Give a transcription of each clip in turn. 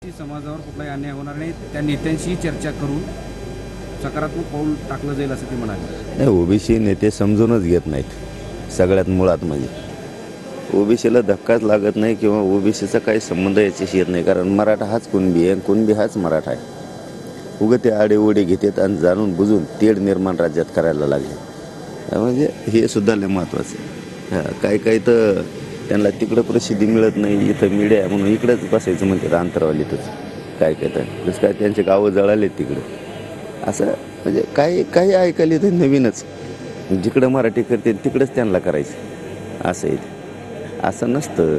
समाजावर कुठलाही अन्याय होणार नाही, त्या नेत्यांशी चर्चा करून सकारात्मक पाऊल टाकलं जाईल असं ते म्हणाले. नाही, ओबीसी नेते समजूनच घेत नाहीत सगळ्यात मुळात. म्हणजे ओबीसीला धक्काच लागत नाही किंवा ओबीसीचा काही संबंध याच्याशी येत नाही, कारण मराठा हाच कुणबी आहे आणि कुणबी हाच मराठा आहे. उगं ते आडेओढे घेतात आणि जाणून बुजून तेढ निर्माण राज्यात करायला लागले. म्हणजे हे सुद्धा लय महत्त्वाचं आहे. काही तर त्यांना तिकडं प्रसिद्धी मिळत नाही, इथं मीडिया म्हणून इकडंच बसायचं म्हणतात अंतरावलीतच. काय तर जसं काय त्यांचे गावं जळालेत तिकडं असं. म्हणजे काही ऐकायला ते नवीनच, जिकडं मराठी करते तिकडंच त्यांना करायचं असं आहे. असं नसतं.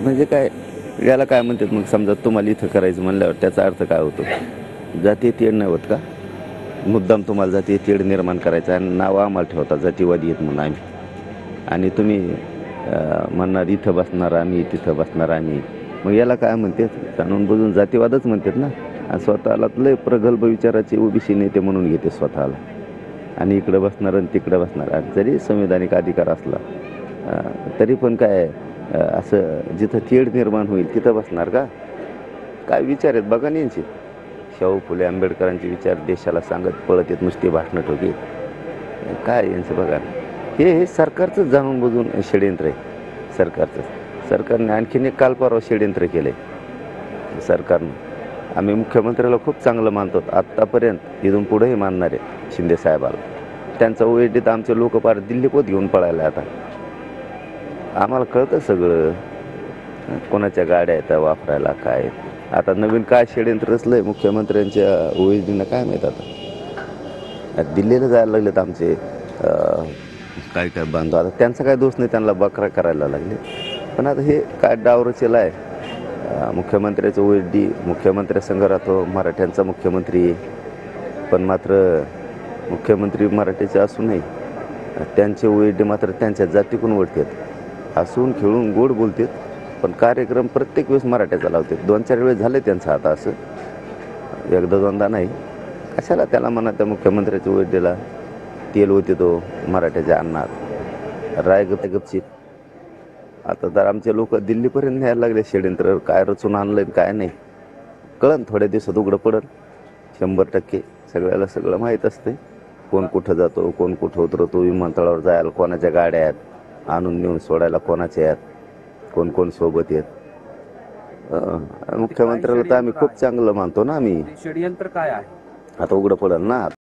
म्हणजे काय याला काय म्हणतात मग, समजा तुम्हाला इथं करायचं म्हणल्यावर त्याचा अर्थ काय होतो? जातीय तेढ नाही होत का? मुद्दाम तुम्हाला जातीय तेढ निर्माण करायचं आणि नाव आम्हाला ठेवता जातीवादी आहेत म्हणून आम्ही, आणि तुम्ही म्हणणार इथं बसणार आम्ही तिथं बसणार आम्ही. मग याला काय म्हणतात? जाणून बुजून जातीवादच म्हणतात ना. आणि स्वतःला लय प्रगल्भ विचाराचे ओबीसी नेते म्हणून घेते स्वतःला, आणि इकडं बसणार आणि तिकडं बसणार. आणि जरी संविधानिक अधिकार असला तरी पण काय असं जिथं तेढ निर्माण होईल तिथं बसणार का? काय विचार आहेत बघा ना यांचे. शाहू फुले आंबेडकरांचे विचार देशाला सांगत पळत येत नुसते भाषणं ठोकी. काय यांचं बघा. हे सरकारचंच जाणून बुजून षडयंत्र आहे. सरकारने आणखीन एक काल परवा षडयंत्र केलं आहे सरकारनं. आम्ही मुख्यमंत्र्याला खूप चांगलं मानतो आत्तापर्यंत, इथून पुढेही मानणार आहे शिंदे साहेबाला. त्यांचा ओएडीत आमचे लोक पार दिल्ली पोत घेऊन पळायला. आता आम्हाला कळतं सगळं, कोणाच्या गाड्या येतात वापरायला काय. आता नवीन काय षडयंत्र रचलं आहे मुख्यमंत्र्यांच्या ओएडीनं काय माहीत. आता दिल्लीला जायला लागलेत आमचे काय बांधव. आता त्यांचा काय दोष नाही, त्यांना बकरा करायला लागले. पण आता हे काय डाव रचेला आहे. मुख्यमंत्र्याचं ओएडी मुख्यमंत्र्यासंग राहतो, मराठ्यांचा मुख्यमंत्री. पण मात्र मुख्यमंत्री मराठीचे असूनही त्यांचे ओएडी मात्र त्यांच्या जातीकडून ओढतात. हसून खेळून गोड बोलतात, पण कार्यक्रम प्रत्येक वेळेस मराठ्याचा लावतात. 2-4 वेळेस झाले त्यांचं आता असं, एकदा दोनदा नाही. कशाला त्याला म्हणा त्या मुख्यमंत्र्याच्या ओएडीला तेल होते तो मराठ्याच्या अन्नात गपचीप. आता तर आमचे लोक दिल्लीपर्यंत न्यायला लागले षडयंत्र. काय रचून आणलं काय नाही कळन, थोड्या दिवसात उघडं पडल 100%. सगळ्याला सगळं माहीत असते, कोण कुठं जातो, कोण कुठं उतरतो, विमानतळावर जायला कोणाच्या गाड्या आहेत, आणून नेऊन सोडायला कोणाच्या आहेत, कोण कोण सोबत आहेत. मुख्यमंत्र्याला तर आम्ही खूप चांगलं मानतो ना. आम्ही षडयंत्र काय आहे आता उघडं पडेल ना.